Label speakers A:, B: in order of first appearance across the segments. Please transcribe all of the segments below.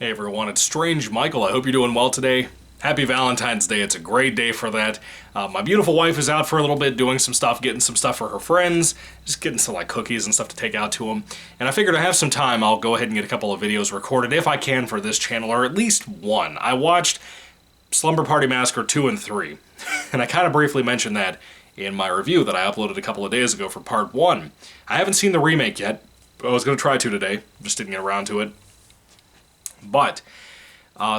A: Hey everyone, it's Strange Michael. I hope you're doing well today. Happy Valentine's Day. It's a great day for that. My beautiful wife is out for a little bit doing some stuff, getting some stuff for her friends, just getting some like cookies and stuff to take out to them. And I figured I have some time, I'll go ahead and get a couple of videos recorded if I can for this channel, or at least one. I watched Slumber Party Massacre 2 and 3, and I kind of briefly mentioned that in my review that I uploaded a couple of days ago for part 1. I haven't seen the remake yet. I was going to try to today, just didn't get around to it. But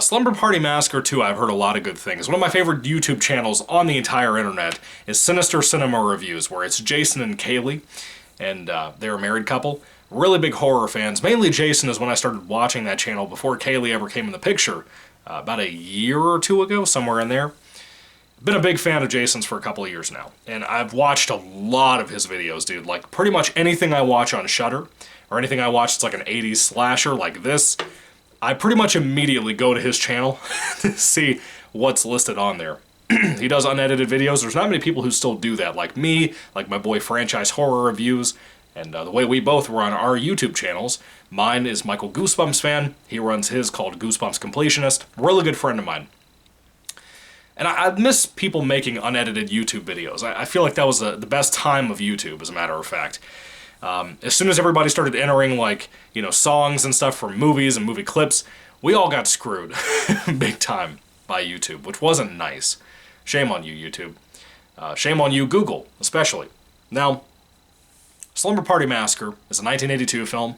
A: Slumber Party Massacre 2, I've heard a lot of good things. One of my favorite YouTube channels on the entire internet is Sinister Cinema Reviews, where it's Jason and Kaylee, and they're a married couple. Really big horror fans. Mainly Jason is when I started watching that channel before Kaylee ever came in the picture, about a year or two ago, somewhere in there. Been a big fan of Jason's for a couple of years now, and I've watched a lot of his videos, dude. Like, pretty much anything I watch on Shudder, or anything I watch that's like an 80s slasher like this, I pretty much immediately go to his channel to see what's listed on there. He does unedited videos. There's not many people who still do that, like me, like my boy Franchise Horror Reviews, and the way we both run our YouTube channels. Mine is Michael Goosebumps Fan. He runs his called Goosebumps Completionist. Really good friend of mine. And I miss people making unedited YouTube videos. I feel like that was the best time of YouTube, as a matter of fact. As soon as everybody started entering, like, you know, songs and stuff from movies and movie clips, we all got screwed big time by YouTube, which wasn't nice. Shame on you, YouTube. Shame on you, Google, especially. Now, Slumber Party Massacre is a 1982 film,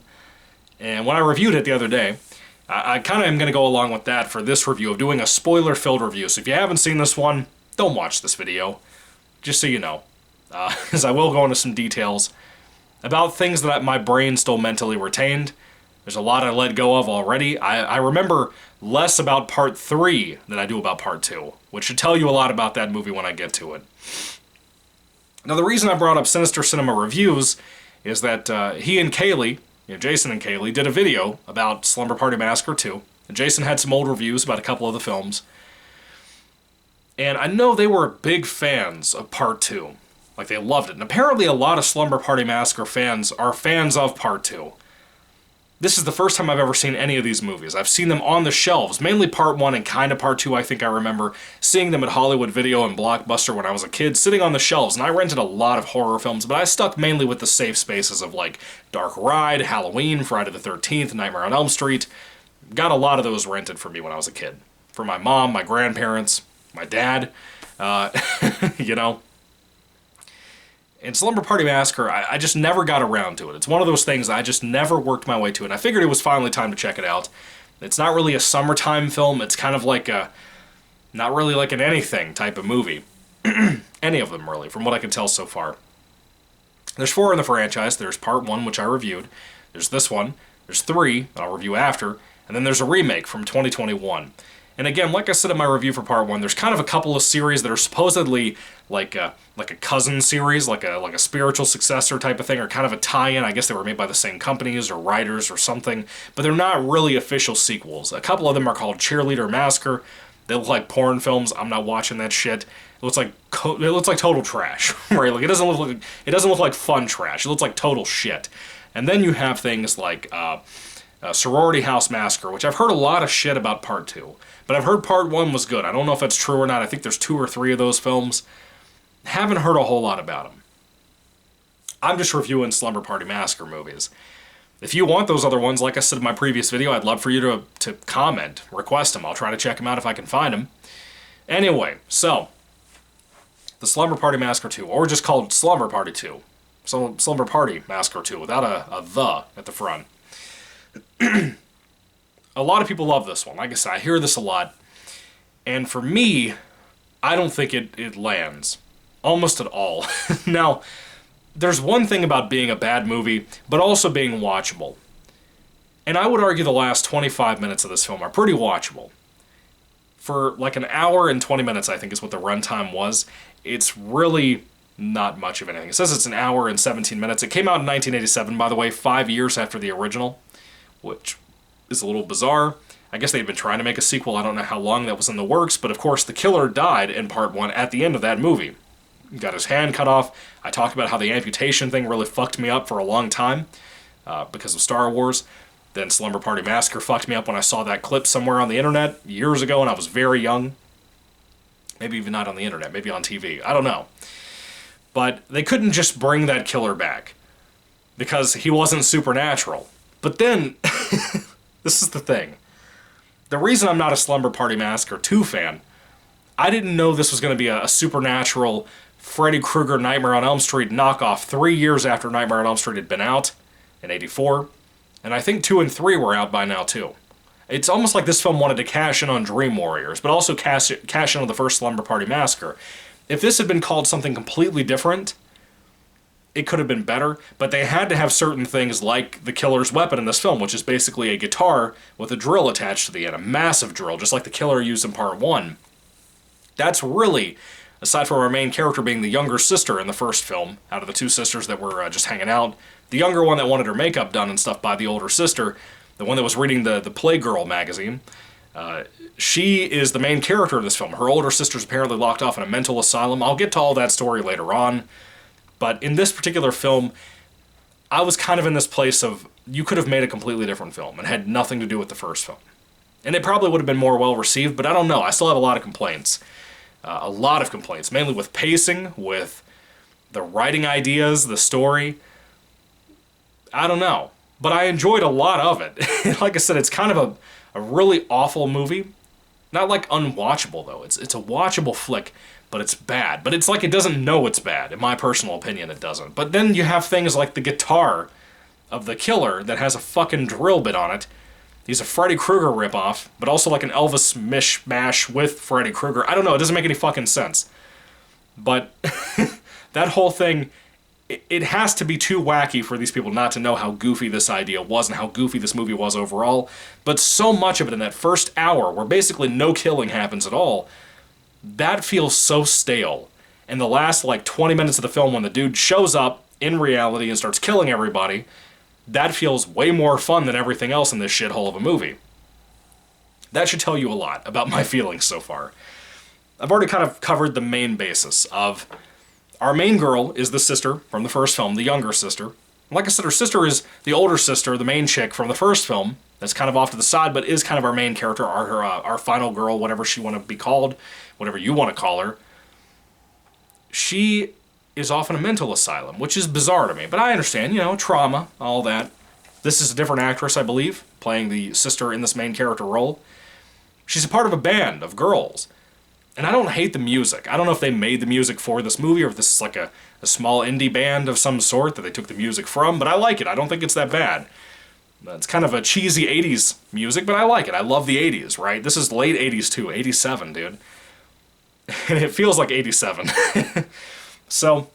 A: and when I reviewed it the other day, I kind of am going to go along with that for this review of doing a spoiler-filled review. So if you haven't seen this one, don't watch this video, just so you know, because I will go into some details about things that my brain still mentally retained. There's a lot I let go of already. I remember less about part 3 than I do about part 2, which should tell you a lot about that movie when I get to it. Now, the reason I brought up Sinister Cinema Reviews is that he and Kaylee, Jason and Kaylee, did a video about Slumber Party Massacre 2. And Jason had some old reviews about a couple of the films. And I know they were big fans of part 2. Like, they loved it. And apparently a lot of Slumber Party Massacre fans are fans of part 2. This is the first time I've ever seen any of these movies. I've seen them on the shelves, mainly part 1 and kind of part 2. I think I remember seeing them at Hollywood Video and Blockbuster when I was a kid, sitting on the shelves. And I rented a lot of horror films, but I stuck mainly with the safe spaces of, like, Dark Ride, Halloween, Friday the 13th, Nightmare on Elm Street. Got a lot of those rented for me when I was a kid. For my mom, my grandparents, my dad, you know. In Slumber Party Massacre, I just never got around to it. It's one of those things I just never worked my way to, and I figured it was finally time to check it out. It's not really a summertime film. It's kind of like a, not really like an anything type of movie. Any of them, really, from what I can tell so far. There's 4 in the franchise. There's part 1, which I reviewed. There's this one. There's 3, that I'll review after. And then there's a remake from 2021. And again, like I said in my review for part 1, there's kind of a couple of series that are supposedly like a cousin series, like a spiritual successor type of thing, or kind of a tie-in. I guess they were made by the same companies or writers or something, but they're not really official sequels. A couple of them are called Cheerleader Massacre. They look like porn films. I'm not watching that shit. It looks like total trash, right? Like, it doesn't look like fun trash. It looks like total shit. And then you have things like Sorority House Massacre, which I've heard a lot of shit about part 2. But I've heard part 1 was good. I don't know if that's true or not. I think there's 2 or 3 of those films. Haven't heard a whole lot about them. I'm just reviewing Slumber Party Massacre movies. If you want those other ones, like I said in my previous video, I'd love for you to comment, request them. I'll try to check them out if I can find them. Anyway, so, the Slumber Party Massacre 2, or just called Slumber Party 2. So, Slumber Party Massacre 2, without a "the" at the front. A lot of people love this one. Like I said, I hear this a lot. And for me, I don't think it lands. Almost at all. Now, there's one thing about being a bad movie, but also being watchable. And I would argue the last 25 minutes of this film are pretty watchable. For like an hour and 20 minutes, I think is what the runtime was. It's really not much of anything. It says it's an hour and 17 minutes. It came out in 1987, by the way, 5 years after the original, which is a little bizarre. I guess they'd been trying to make a sequel. I don't know how long that was in the works, but of course the killer died in part 1 at the end of that movie. Got his hand cut off. I talked about how the amputation thing really fucked me up for a long time because of Star Wars. Then Slumber Party Massacre fucked me up when I saw that clip somewhere on the internet years ago when I was very young. Maybe even not on the internet, maybe on TV. I don't know. But they couldn't just bring that killer back because he wasn't supernatural. But then, this is the thing. The reason I'm not a Slumber Party Massacre 2 fan, I didn't know this was going to be a supernatural Freddy Krueger Nightmare on Elm Street knockoff 3 years after Nightmare on Elm Street had been out in '84. And I think 2 and 3 were out by now too. It's almost like this film wanted to cash in on Dream Warriors, but also cash in on the first Slumber Party Massacre. If this had been called something completely different, it could have been better, but they had to have certain things like the killer's weapon in this film, which is basically a guitar with a drill attached to the end, a massive drill, just like the killer used in part 1. That's really, aside from our main character being the younger sister in the first film, out of the 2 sisters that were just hanging out, the younger one that wanted her makeup done and stuff by the older sister, the one that was reading the Playgirl magazine, she is the main character of this film. Her older sister's apparently locked off in a mental asylum. I'll get to all that story later on. But in this particular film, I was kind of in this place of, you could have made a completely different film and had nothing to do with the first film. And it probably would have been more well received, but I don't know. I still have a lot of complaints. Mainly with pacing, with the writing ideas, the story. I don't know. But I enjoyed a lot of it. Like I said, it's kind of a really awful movie. Not like unwatchable, though. It's a watchable flick, but it's bad. But it's like it doesn't know it's bad. In my personal opinion, it doesn't. But then you have things like the guitar of the killer that has a fucking drill bit on it. He's a Freddy Krueger ripoff, but also like an Elvis mishmash with Freddy Krueger. I don't know. It doesn't make any fucking sense. But that whole thing, it has to be too wacky for these people not to know how goofy this idea was and how goofy this movie was overall. But so much of it in that first hour, where basically no killing happens at all, that feels so stale. And the last, 20 minutes of the film, when the dude shows up in reality and starts killing everybody, that feels way more fun than everything else in this shithole of a movie. That should tell you a lot about my feelings so far. I've already kind of covered the main basis of... Our main girl is the sister from the first film, the younger sister. Like I said, her sister is the older sister, the main chick from the first film. That's kind of off to the side, but is kind of our main character, our final girl, whatever she want to be called, whatever you want to call her. She is off in a mental asylum, which is bizarre to me. But I understand, trauma, all that. This is a different actress, I believe, playing the sister in this main character role. She's a part of a band of girls. And I don't hate the music. I don't know if they made the music for this movie or if this is like a small indie band of some sort that they took the music from, but I like it. I don't think it's that bad. It's kind of a cheesy 80s music, but I like it. I love the 80s, right? This is late 80s too, 87, dude. And it feels like 87. So,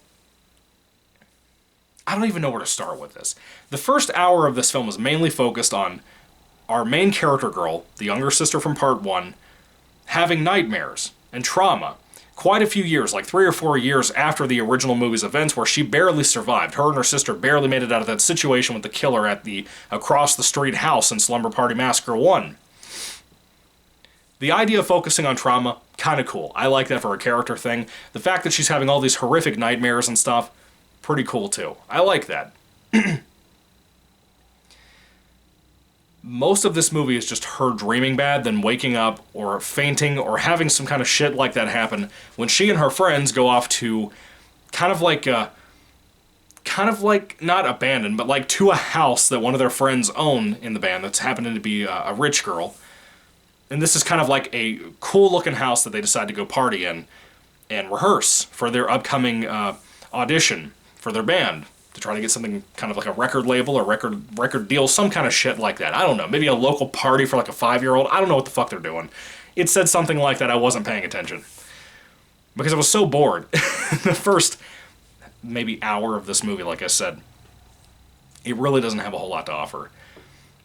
A: I don't even know where to start with this. The first hour of this film was mainly focused on our main character girl, the younger sister from part 1, having nightmares and trauma quite a few years, like 3 or 4 years after the original movie's events, where she barely survived. Her and her sister barely made it out of that situation with the killer at the across-the-street house in Slumber Party Massacre 1. The idea of focusing on trauma, kind of cool. I like that for a character thing. The fact that she's having all these horrific nightmares and stuff, pretty cool too. I like that. Most of this movie is just her dreaming bad, then waking up, or fainting, or having some kind of shit like that happen when she and her friends go off to kind of like, not abandoned, but like to a house that one of their friends own in the band that's happening to be a rich girl. And this is kind of like a cool-looking house that they decide to go party in and rehearse for their upcoming audition for their band, to try to get something kind of like a record label or record deal, some kind of shit like that. I don't know. Maybe a local party for like a 5-year-old. I don't know what the fuck they're doing. It said something like that. I wasn't paying attention. Because I was so bored. The first maybe hour of this movie, like I said, it really doesn't have a whole lot to offer.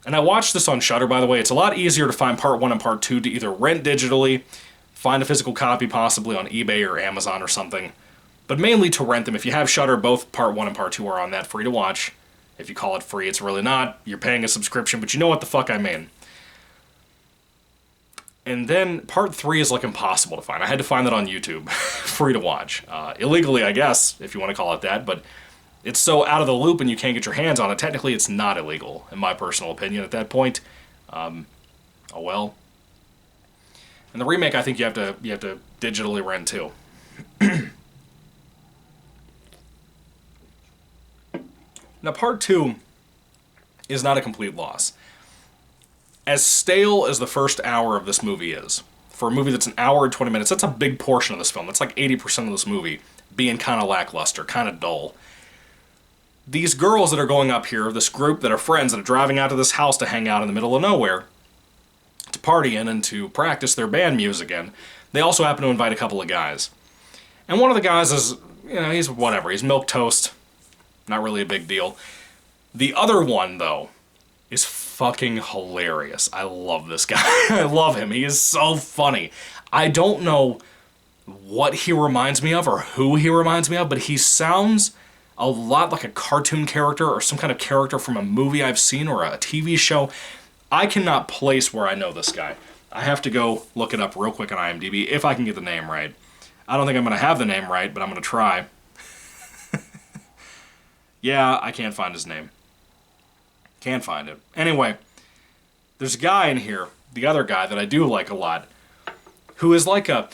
A: And I watched this on Shudder, by the way. It's a lot easier to find part 1 and part 2 to either rent digitally, find a physical copy possibly on eBay or Amazon or something, but mainly to rent them. If you have Shudder, both part 1 and part 2 are on that, free to watch. If you call it free, it's really not. You're paying a subscription, but you know what the fuck I mean. And then part 3 is like impossible to find. I had to find that on YouTube, free to watch. Illegally, I guess, if you want to call it that, but it's so out of the loop and you can't get your hands on it. Technically, it's not illegal, in my personal opinion. At that point, oh well. And the remake, I think you have to digitally rent too. Now, part 2 is not a complete loss. As stale as the first hour of this movie is, for a movie that's an hour and 20 minutes, that's a big portion of this film. That's like 80% of this movie being kind of lackluster, kind of dull. These girls that are going up here, this group that are friends that are driving out to this house to hang out in the middle of nowhere, to party in and to practice their band music in, they also happen to invite a couple of guys. And one of the guys is, he's whatever, he's milquetoast. Not really a big deal. The other one, though, is fucking hilarious. I love this guy. I love him. He is so funny. I don't know what he reminds me of or who he reminds me of, but he sounds a lot like a cartoon character or some kind of character from a movie I've seen or a TV show. I cannot place where I know this guy. I have to go look it up real quick on IMDb if I can get the name right. I don't think I'm going to have the name right, but I'm going to try. Yeah, I can't find his name. Can't find it. Anyway, there's a guy in here, the other guy that I do like a lot, who is like a...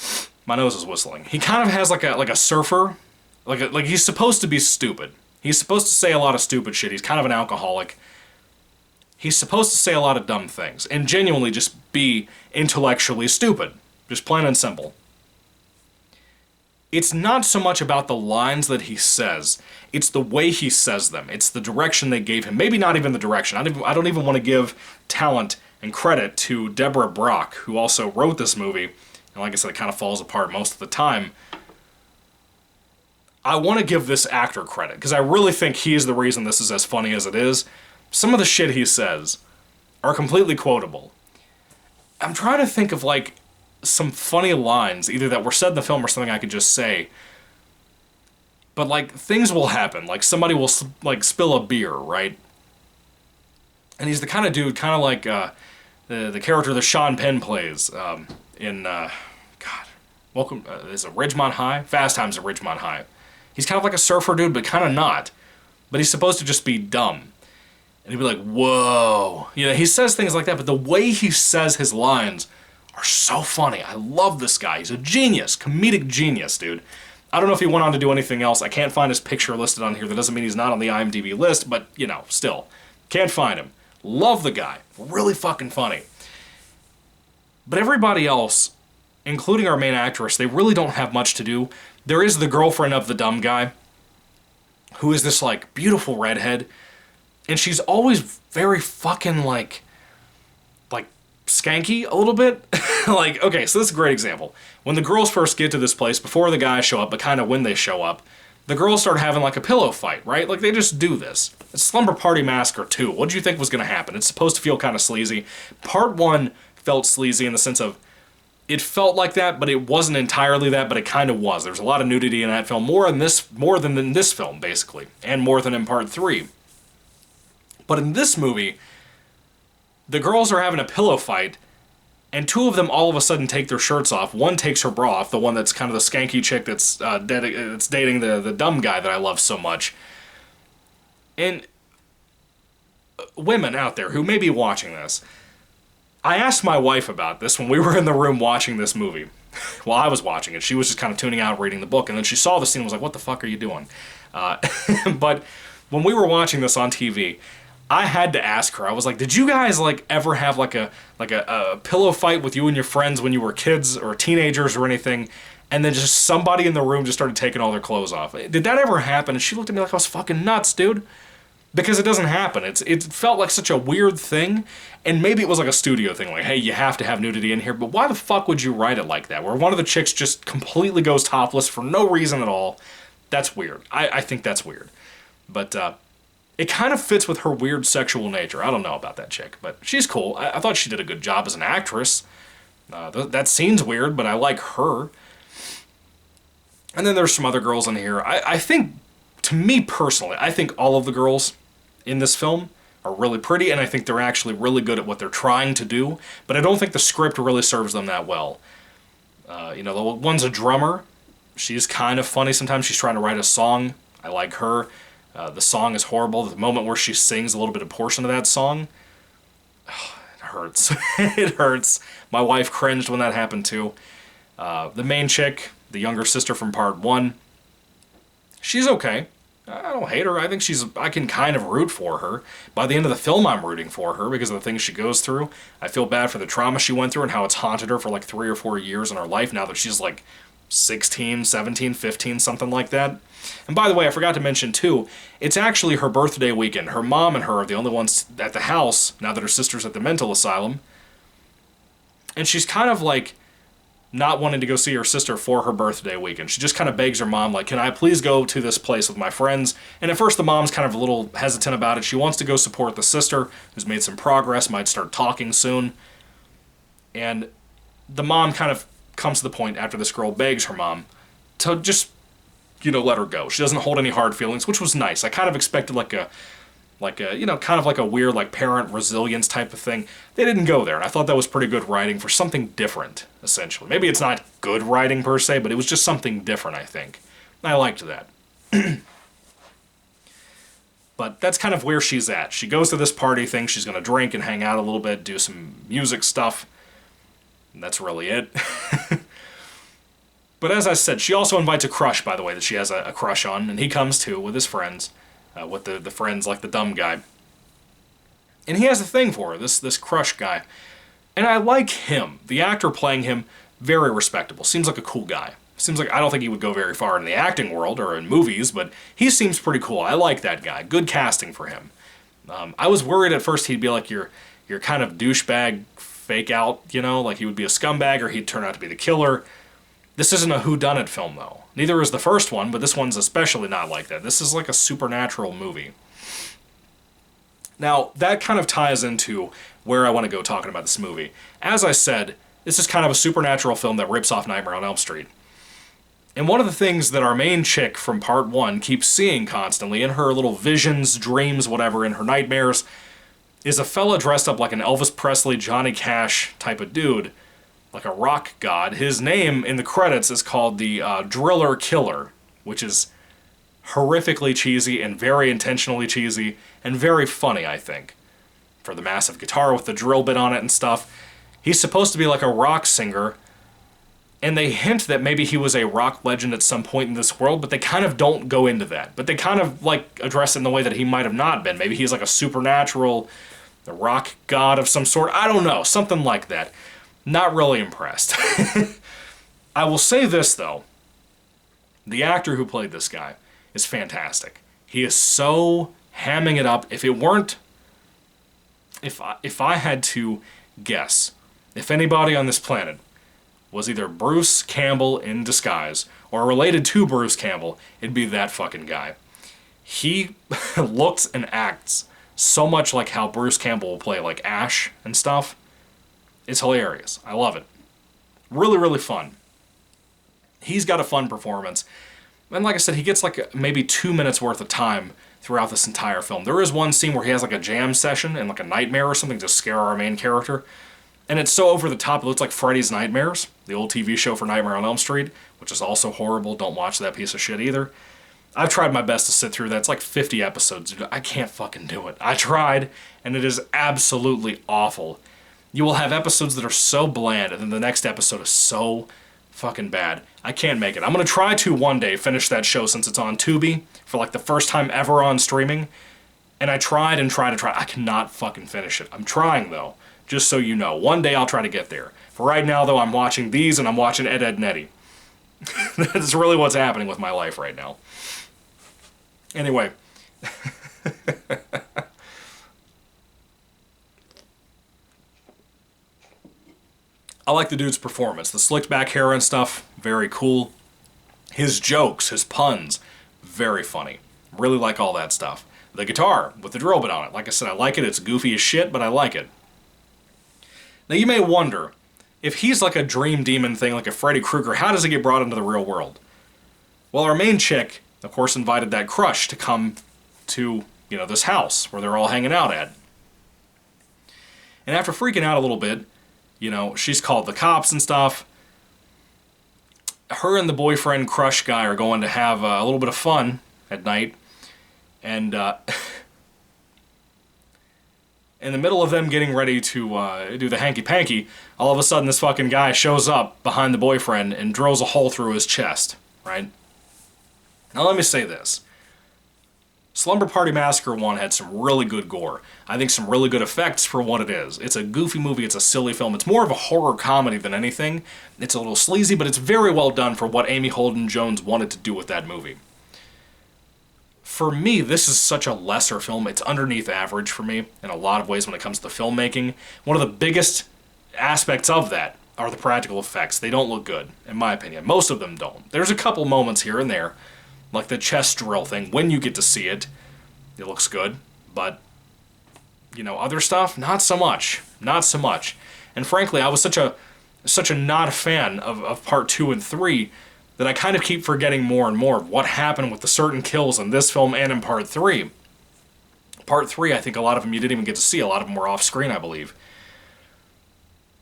A: My nose is whistling. He kind of has like a surfer. Like he's supposed to be stupid. He's supposed to say a lot of stupid shit. He's kind of an alcoholic. He's supposed to say a lot of dumb things and genuinely just be intellectually stupid. Just plain and simple. It's not so much about the lines that he says, it's the way he says them. It's the direction they gave him. Maybe not even the direction. I don't even want to give talent and credit to Deborah Brock, who also wrote this movie. And like I said, it kind of falls apart most of the time. I want to give this actor credit, because I really think he is the reason this is as funny as it is. Some of the shit he says are completely quotable. I'm trying to think of, like, some funny lines, either that were said in the film or something I could just say. But, like, things will happen. Like, somebody will, like, spill a beer, right? And he's the kind of dude, kind of like the character that Sean Penn plays in, Welcome, is it Ridgemont High? Fast Times at Ridgemont High. He's kind of like a surfer dude, but kind of not. But he's supposed to just be dumb. And he'd be like, whoa. He says things like that, but the way he says his lines are so funny. I love this guy. He's a genius. Comedic genius, dude. I don't know if he went on to do anything else. I can't find his picture listed on here. That doesn't mean he's not on the IMDb list, but, still. Can't find him. Love the guy. Really fucking funny. But everybody else, including our main actress, they really don't have much to do. There is the girlfriend of the dumb guy, who is this, like, beautiful redhead, and she's always very fucking, like skanky a little bit. Like, okay, so this is a great example. When the girls first get to this place, before the guys show up, but kind of when they show up, the girls start having, like, a pillow fight, right? Like, they just do this. It's Slumber Party Massacre 2. What did you think was going to happen? It's supposed to feel kind of sleazy. Part 1 felt sleazy in the sense of it felt like that, but it wasn't entirely that, but it kind of was. There's a lot of nudity in that film, more than in this film, basically, and more than in Part 3. But in this movie, the girls are having a pillow fight, and two of them all of a sudden take their shirts off. One takes her bra off, the one that's kind of the skanky chick that's dating the dumb guy that I love so much. And women out there who may be watching this, I asked my wife about this when we were in the room watching this movie. Well, I was watching it. She was just kind of tuning out, reading the book, and then she saw the scene and was like, what the fuck are you doing? But when we were watching this on TV, I had to ask her. I was like, did you guys ever have a pillow fight with you and your friends when you were kids or teenagers or anything, and then just somebody in the room just started taking all their clothes off? Did that ever happen? And she looked at me like I was fucking nuts, dude. Because it doesn't happen. It felt like such a weird thing, and maybe it was like a studio thing, like, hey, you have to have nudity in here, but why the fuck would you write it like that, where one of the chicks just completely goes topless for no reason at all? That's weird. I think that's weird. But, it kind of fits with her weird sexual nature. I don't know about that chick, but she's cool. I thought she did a good job as an actress. That scene's weird, but I like her. And then there's some other girls in here. I think, to me personally, I think all of the girls in this film are really pretty, and I think they're actually really good at what they're trying to do, but I don't think the script really serves them that well. The one's a drummer. She's kind of funny sometimes. She's trying to write a song. I like her. The song is horrible. The moment where she sings a little bit of portion of that song, it hurts. It hurts. My wife cringed when that happened too. The main chick, the younger sister from part 1, she's okay. I don't hate her. I think I can kind of root for her. By the end of the film, I'm rooting for her because of the things she goes through. I feel bad for the trauma she went through and how it's haunted her for like 3 or 4 years in her life now that she's like 16, 17, 15, something like that. And by the way, I forgot to mention too, it's actually her birthday weekend. Her mom and her are the only ones at the house now that her sister's at the mental asylum. And she's kind of like not wanting to go see her sister for her birthday weekend. She just kind of begs her mom, like, can I please go to this place with my friends? And at first the mom's kind of a little hesitant about it. She wants to go support the sister, who's made some progress, might start talking soon. And the mom kind of comes to the point after this girl begs her mom to just, let her go. She doesn't hold any hard feelings, which was nice. I kind of expected like a kind of like a weird, like, parent resilience type of thing. They didn't go there, and I thought that was pretty good writing for something different, essentially. Maybe it's not good writing, per se, but it was just something different, I think. I liked that. But that's kind of where she's at. She goes to this party thing, she's gonna drink and hang out a little bit, do some music stuff, and that's really it. But as I said, she also invites a crush, by the way, that she has a crush on, and he comes too, with his friends. With the friends like the dumb guy. And he has a thing for her, this crush guy. And I like him. The actor playing him, very respectable. Seems like a cool guy. Seems like, I don't think he would go very far in the acting world or in movies, but he seems pretty cool. I like that guy. Good casting for him. I was worried at first he'd be like your kind of douchebag fake out, like he would be a scumbag or he'd turn out to be the killer. This isn't a whodunit film, though. Neither is the first one, but this one's especially not like that. This is like a supernatural movie. Now, that kind of ties into where I want to go talking about this movie. As I said, this is kind of a supernatural film that rips off Nightmare on Elm Street. And one of the things that our main chick from part 1 keeps seeing constantly in her little visions, dreams, whatever, in her nightmares, is a fella dressed up like an Elvis Presley, Johnny Cash type of dude, like a rock god. His name in the credits is called the Driller Killer, which is horrifically cheesy and very intentionally cheesy and very funny, I think. For the massive guitar with the drill bit on it and stuff. He's supposed to be like a rock singer, and they hint that maybe he was a rock legend at some point in this world, but they kind of don't go into that. But they kind of like address it in the way that he might have not been. Maybe he's like a supernatural, the rock god of some sort. I don't know, something like that. Not really impressed. I will say this, though. The actor who played this guy is fantastic. He is so hamming it up. If it weren't... If I had to guess, if anybody on this planet was either Bruce Campbell in disguise or related to Bruce Campbell, it'd be that fucking guy. He looks and acts so much like how Bruce Campbell will play, like Ash and stuff. It's hilarious. I love it. Really, really fun. He's got a fun performance. And like I said, he gets like maybe 2 minutes worth of time throughout this entire film. There is one scene where he has like a jam session and like a nightmare or something to scare our main character. And it's so over the top, it looks like Freddy's Nightmares, the old TV show for Nightmare on Elm Street, which is also horrible. Don't watch that piece of shit either. I've tried my best to sit through that. It's like 50 episodes. Dude, I can't fucking do it. I tried, and it is absolutely awful. You will have episodes that are so bland, and then the next episode is so fucking bad. I can't make it. I'm going to try to one day finish that show since it's on Tubi for like the first time ever on streaming. And I tried and tried and tried. I cannot fucking finish it. I'm trying, though, just so you know. One day I'll try to get there. For right now, though, I'm watching these and I'm watching Ed, Edd n Eddy. That's really what's happening with my life right now. Anyway. I like the dude's performance. The slicked back hair and stuff, very cool. His jokes, his puns, very funny. Really like all that stuff. The guitar with the drill bit on it. Like I said, I like it. It's goofy as shit, but I like it. Now you may wonder, if he's like a dream demon thing, like a Freddy Krueger, how does he get brought into the real world? Well, our main chick, of course, invited that crush to come to, this house where they're all hanging out at. And after freaking out a little bit, she's called the cops and stuff. Her and the boyfriend crush guy are going to have a little bit of fun at night. And in the middle of them getting ready to do the hanky-panky, all of a sudden this fucking guy shows up behind the boyfriend and drills a hole through his chest, right? Now let me say this. Slumber Party Massacre 1 had some really good gore. I think some really good effects for what it is. It's a goofy movie, it's a silly film, it's more of a horror comedy than anything. It's a little sleazy, but it's very well done for what Amy Holden-Jones wanted to do with that movie. For me, this is such a lesser film. It's underneath average for me in a lot of ways when it comes to filmmaking. One of the biggest aspects of that are the practical effects. They don't look good, in my opinion. Most of them don't. There's a couple moments here and there, like the chest drill thing. When you get to see it, it looks good. But, you know, other stuff, not so much. Not so much. And frankly, I was such a not a fan of part 2 and 3 that I kind of keep forgetting more and more of what happened with the certain kills in this film and in part 3. Part 3, I think a lot of them you didn't even get to see. A lot of them were off screen, I believe.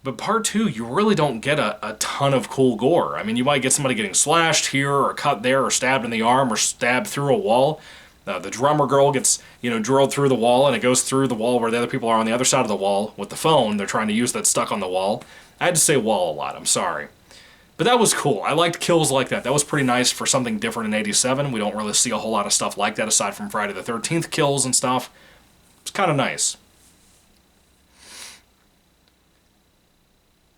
A: But part 2, you really don't get a ton of cool gore. I mean, you might get somebody getting slashed here, or cut there, or stabbed in the arm, or stabbed through a wall. The drummer girl gets, drilled through the wall, and it goes through the wall where the other people are on the other side of the wall with the phone. They're trying to use that stuck on the wall. I had to say wall a lot, I'm sorry. But that was cool. I liked kills like that. That was pretty nice for something different in 87. We don't really see a whole lot of stuff like that aside from Friday the 13th kills and stuff. It's kind of nice.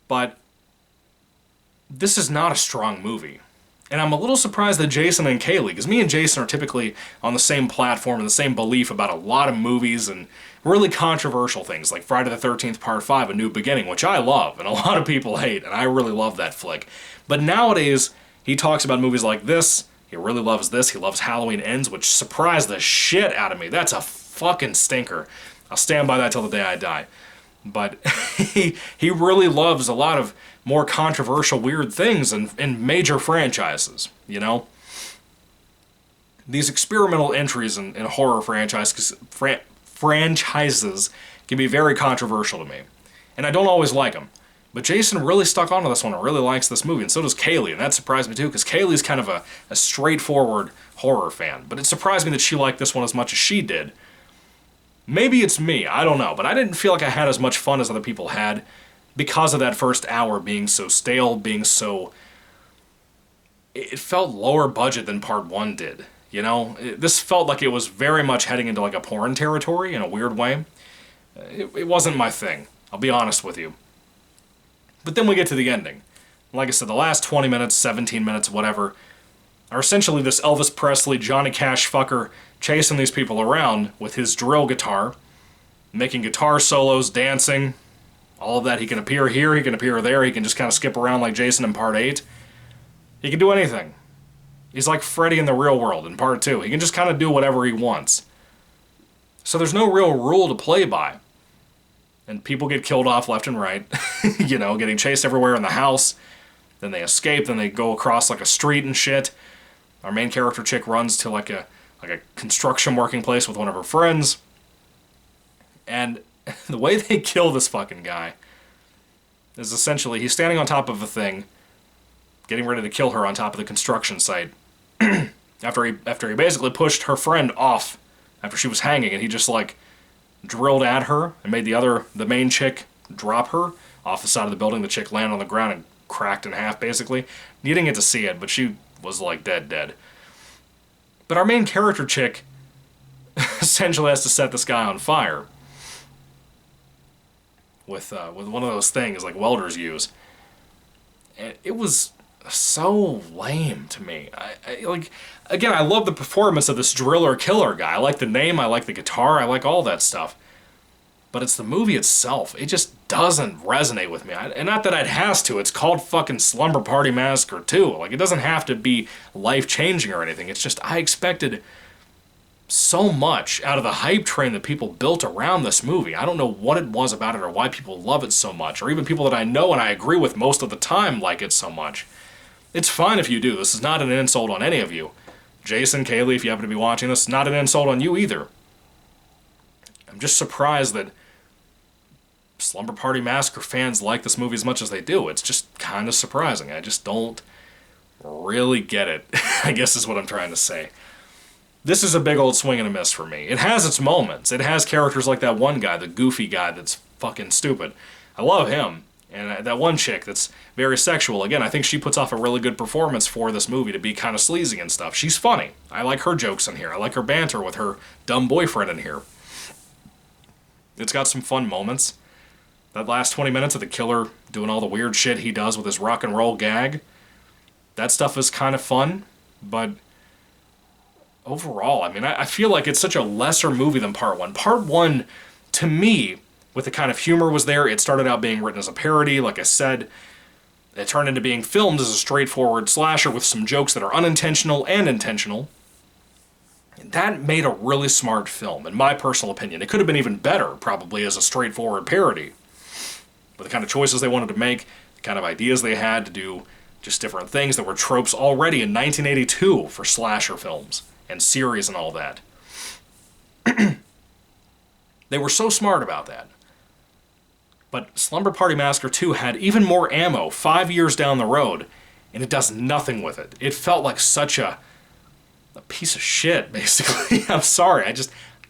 A: But this is not a strong movie. And I'm a little surprised that Jason and Kaylee, because me and Jason are typically on the same platform and the same belief about a lot of movies and really controversial things, like Friday the 13th Part 5, A New Beginning, which I love, and a lot of people hate, and I really love that flick. But nowadays, he talks about movies like this, he really loves this, he loves Halloween Ends, which surprised the shit out of me. That's a fucking stinker. I'll stand by that till the day I die. But he really loves a lot of more controversial, weird things in major franchises, These experimental entries in horror franchises can be very controversial to me. And I don't always like them. But Jason really stuck onto this one and really likes this movie, and so does Kaylee, and that surprised me too, because Kaylee's kind of a straightforward horror fan. But it surprised me that she liked this one as much as she did. Maybe it's me, I don't know, but I didn't feel like I had as much fun as other people had because of that first hour being so stale, being so... It felt lower budget than part 1 did, This felt like it was very much heading into like a porn territory in a weird way. It wasn't my thing, I'll be honest with you. But then we get to the ending. Like I said, the last 20 minutes, 17 minutes, whatever, are essentially this Elvis Presley, Johnny Cash fucker chasing these people around with his drill guitar, making guitar solos, dancing, all of that. He can appear here, he can appear there, he can just kind of skip around like Jason in part 8. He can do anything. He's like Freddy in the real world in part 2. He can just kind of do whatever he wants. So there's no real rule to play by. And people get killed off left and right, getting chased everywhere in the house. Then they escape, then they go across like a street and shit. Our main character chick runs to like a construction working place with one of her friends. And the way they kill this fucking guy is essentially he's standing on top of a thing, getting ready to kill her on top of the construction site. after he basically pushed her friend off after she was hanging, and he just like drilled at her and made the main chick drop her off the side of the building. The chick landed on the ground and cracked in half, basically. You didn't get to see it, but she was like dead. But our main character chick essentially has to set this guy on fire with one of those things like welders use. And it was so lame to me. I love the performance of this driller killer guy. I like the name, I like the guitar, I like all that stuff. But it's the movie itself. It just doesn't resonate with me. And not that it has to. It's called fucking Slumber Party Massacre 2. It doesn't have to be life-changing or anything. It's just I expected so much out of the hype train that people built around this movie. I don't know what it was about it or why people love it so much, or even people that I know and I agree with most of the time like it so much. It's fine if you do. This is not an insult on any of you. Jason, Kaylee, if you happen to be watching this, not an insult on you either. I'm just surprised that Slumber Party Massacre fans like this movie as much as they do. It's just kind of surprising. I just don't really get it, I guess is what I'm trying to say. this is a big old swing and a miss for me. It has its moments. It has characters like that one guy, the goofy guy that's fucking stupid. I love him. And that one chick that's very sexual. Again, I think she puts off a really good performance for this movie to be kind of sleazy and stuff. She's funny. I like her jokes in here. I like her banter with her dumb boyfriend in here. It's got some fun moments. That last 20 minutes of the killer doing all the weird shit he does with his rock and roll gag, that stuff is kind of fun, but overall, I mean, I feel like it's such a lesser movie than Part 1. Part 1, to me, with the kind of humor was there, it started out being written as a parody, like I said. It turned into being filmed as a straightforward slasher with some jokes that are unintentional and intentional. That made a really smart film, in my personal opinion. It could have been even better, probably, as a straightforward parody. But the kind of choices they wanted to make, the kind of ideas they had to do just different things that were tropes already in 1982 for slasher films and series and all that. They were so smart about that. But Slumber Party Massacre 2 had even more ammo 5 years down the road, and it does nothing with it. It felt like such a piece of shit, basically. I'm sorry,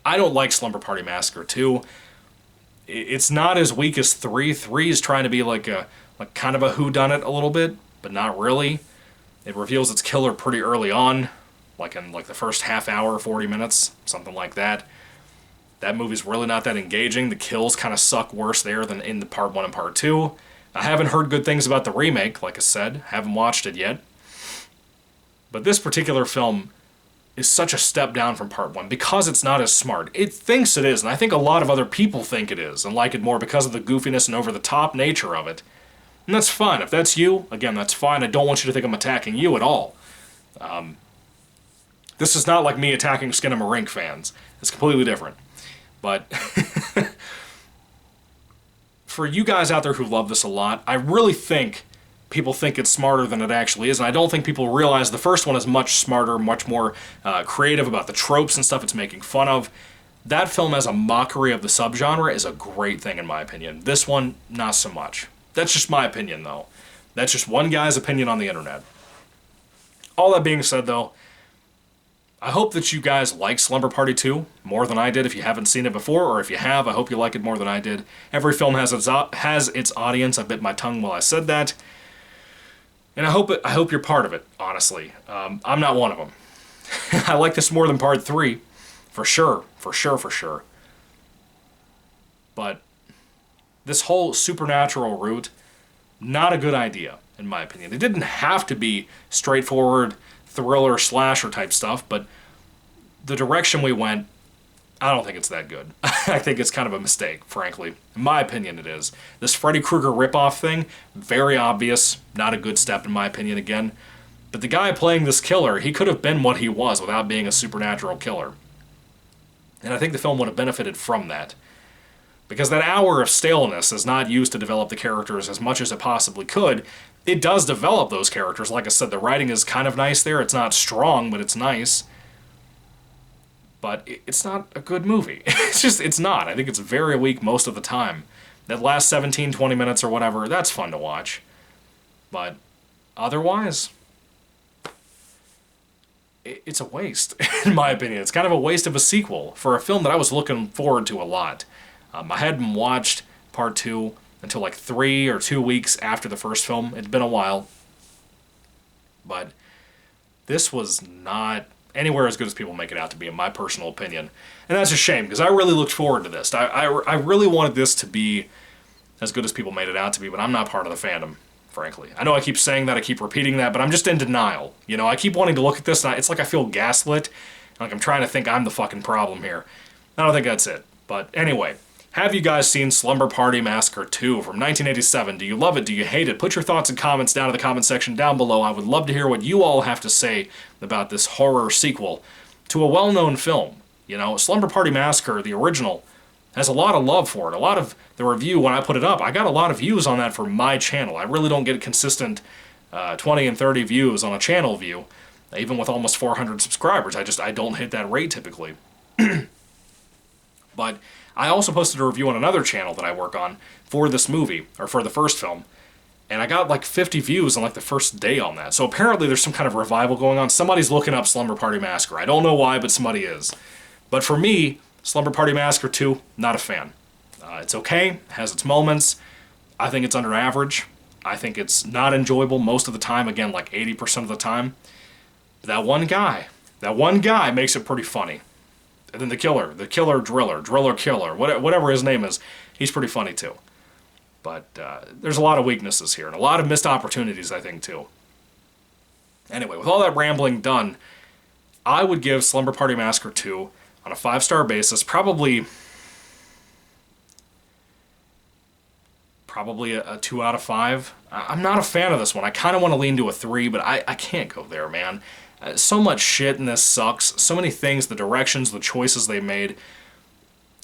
A: I don't like Slumber Party Massacre 2. It's not as weak as 3. 3 is trying to be like kind of a whodunit a little bit, but not really. It reveals its killer pretty early on, like in the first half hour, 40 minutes, something like that. That movie's really not that engaging. The kills kind of suck worse there than in the Part 1 and Part 2. I haven't heard good things about the remake, like I said. Haven't watched it yet. But this particular film is such a step down from Part 1 because it's not as smart. It thinks it is, and I think a lot of other people think it is and like it more because of the goofiness and over-the-top nature of it. And that's fine. If that's you, again, that's fine. I don't want you to think I'm attacking you at all. This is not like me attacking Skinamarink fans. It's completely different. But for you guys out there who love this a lot, I really think people think it's smarter than it actually is, and I don't think people realize the first one is much smarter, much more creative about the tropes and stuff it's making fun of. That film as a mockery of the subgenre is a great thing in my opinion. This one, not so much. That's just my opinion though. That's just one guy's opinion on the internet. All that being said though, I hope that you guys like Slumber Party 2 more than I did if you haven't seen it before, or if you have, I hope you like it more than I did. Every film has its audience. I bit my tongue while I said that. And I hope you're part of it, honestly. I'm not one of them. I like this more than Part 3, for sure. But this whole supernatural route, not a good idea, in my opinion. It didn't have to be straightforward thriller slasher type stuff, but the direction we went, I don't think it's that good. I think it's kind of a mistake, frankly. In my opinion, it is. This Freddy Krueger ripoff thing, very obvious, not a good step in my opinion again. But the guy playing this killer, he could have been what he was without being a supernatural killer. And I think the film would have benefited from that. Because that hour of staleness is not used to develop the characters as much as it possibly could. It does develop those characters. Like I said, the writing is kind of nice there. It's not strong, but it's nice. But it's not a good movie. It's not. I think it's very weak most of the time. That last 17, 20 minutes or whatever, that's fun to watch. But otherwise, it's a waste, in my opinion. It's kind of a waste of a sequel for a film that I was looking forward to a lot. I hadn't watched Part 2 until like 3 or 2 weeks after the first film. It'd been a while. But this was not anywhere as good as people make it out to be, in my personal opinion. And that's a shame, because I really looked forward to this. I really wanted this to be as good as people made it out to be, but I'm not part of the fandom, frankly. I know I keep saying that, I keep repeating that, but I'm just in denial. You know, I keep wanting to look at this, and it's like I feel gaslit, like I'm trying to think I'm the fucking problem here. I don't think that's it. But anyway, have you guys seen Slumber Party Massacre 2 from 1987? Do you love it? Do you hate it? Put your thoughts and comments down in the comment section down below. I would love to hear what you all have to say about this horror sequel to a well-known film. You know, Slumber Party Massacre, the original, has a lot of love for it. A lot of the review, when I put it up, I got a lot of views on that for my channel. I really don't get consistent 20 and 30 views on a channel view, even with almost 400 subscribers. I don't hit that rate typically. But I also posted a review on another channel that I work on for this movie, or for the first film, And I got like 50 views on like the first day on that. So apparently there's some kind of revival going on. Somebody's looking up Slumber Party Massacre. I don't know why, but somebody is. But for me, Slumber Party Massacre 2, not a fan. It's okay, has its moments. I think it's under average. I think it's not enjoyable most of the time. Again, like 80% of the time. But that one guy makes it pretty funny. And then the killer driller killer, whatever his name is, he's pretty funny too. But there's a lot of weaknesses here, and a lot of missed opportunities, I think, too. Anyway, with all that rambling done, I would give Slumber Party Massacre 2, on a 5-star basis, probably a 2 out of 5. I'm not a fan of this one. I kind of want to lean to a 3, but I can't go there, man. So much shit in this sucks. So many things, the directions, the choices they made.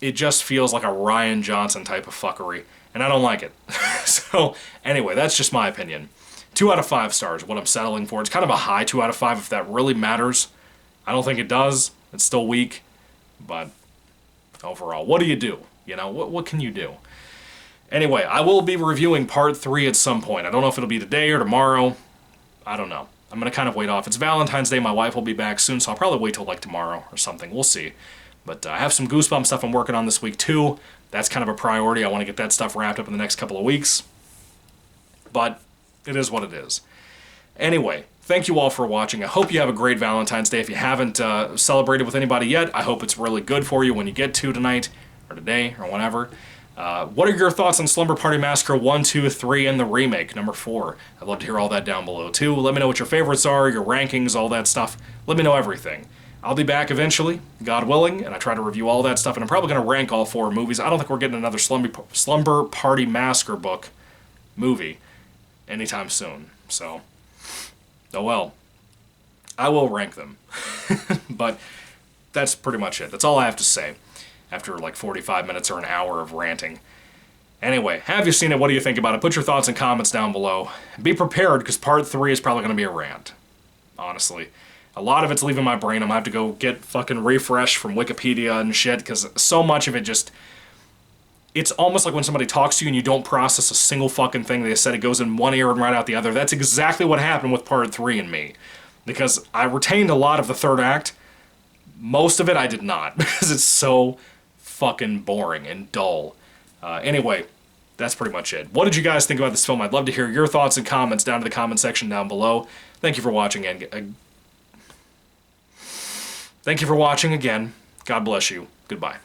A: It just feels like a Rian Johnson type of fuckery. And I don't like it. So, anyway, that's just my opinion. 2 out of 5 stars, what I'm settling for. It's kind of a high 2 out of 5 if that really matters. I don't think it does. It's still weak. But, overall, what do you do? You know, what can you do? Anyway, I will be reviewing part 3 at some point. I don't know if it'll be today or tomorrow. I don't know. I'm going to kind of wait off. It's Valentine's Day. My wife will be back soon, so I'll probably wait till, like, tomorrow or something. We'll see. But I have some Goosebumps stuff I'm working on this week, too. That's kind of a priority. I want to get that stuff wrapped up in the next couple of weeks. But it is what it is. Anyway, thank you all for watching. I hope you have a great Valentine's Day. If you haven't celebrated with anybody yet, I hope it's really good for you when you get to tonight, or today, or whenever. What are your thoughts on Slumber Party Massacre 1, 2, 3, and the remake, number 4? I'd love to hear all that down below, too. Let me know what your favorites are, your rankings, all that stuff. Let me know everything. I'll be back eventually, God willing, and I try to review all that stuff, and I'm probably going to rank all 4 movies. I don't think we're getting another Slumber Party Massacre book movie anytime soon, so, oh well. I will rank them. But that's pretty much it. That's all I have to say after like 45 minutes or an hour of ranting. Anyway, have you seen it? What do you think about it? Put your thoughts and comments down below. Be prepared, because part 3 is probably going to be a rant, honestly. A lot of it's leaving my brain. I'm going to have to go get fucking refresh from Wikipedia and shit, because so much of it just... It's almost like when somebody talks to you and you don't process a single fucking thing they said. It goes in one ear and right out the other. That's exactly what happened with part 3 and me. Because I retained a lot of the third act. Most of it I did not, because it's so fucking boring and dull. Anyway, that's pretty much it. What did you guys think about this film? I'd love to hear your thoughts and comments down in the comment section down below. Thank you for watching, and... Thank you for watching again. God bless you. Goodbye.